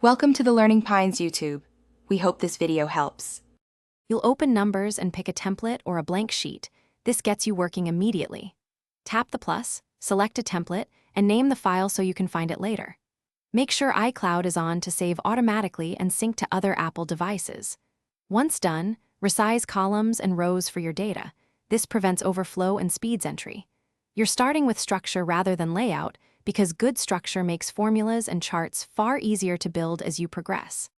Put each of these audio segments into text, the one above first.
Welcome to the Learning Pines YouTube. We hope this video helps. You'll open Numbers and pick a template or a blank sheet. This gets you working immediately. Tap the plus, select a template, and name the file so you can find it later. Make sure iCloud is on to save automatically and sync to other Apple devices. Once done, resize columns and rows for your data. This prevents overflow and speeds entry. You're starting with structure rather than layout because good structure makes formulas and charts far easier to build as you progress.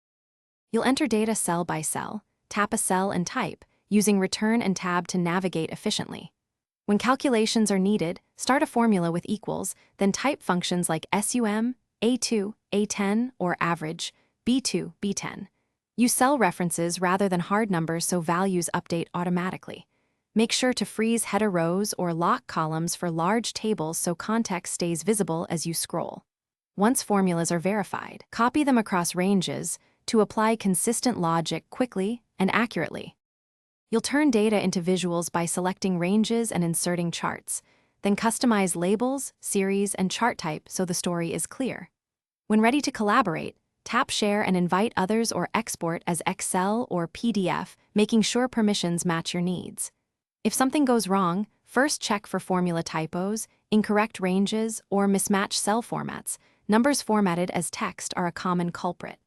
You'll enter data cell by cell, tap a cell and type, using Return and Tab to navigate efficiently. When calculations are needed, start a formula with equals, then type functions like sum, a2, a10, or average, b2, b10. Use cell references rather than hard numbers so values update automatically. Make sure to freeze header rows or lock columns for large tables so context stays visible as you scroll. Once formulas are verified, copy them across ranges to apply consistent logic quickly and accurately. You'll turn data into visuals by selecting ranges and inserting charts, then customize labels, series, and chart type so the story is clear. When ready to collaborate, tap Share and invite others or export as Excel or PDF, making sure permissions match your needs. If something goes wrong, first check for formula typos, incorrect ranges, or mismatched cell formats. Numbers formatted as text are a common culprit.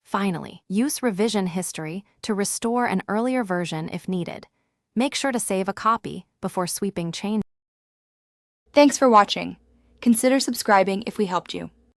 Finally, use revision history to restore an earlier version if needed. Make sure to save a copy before sweeping changes. Thanks for watching. Consider subscribing if we helped you.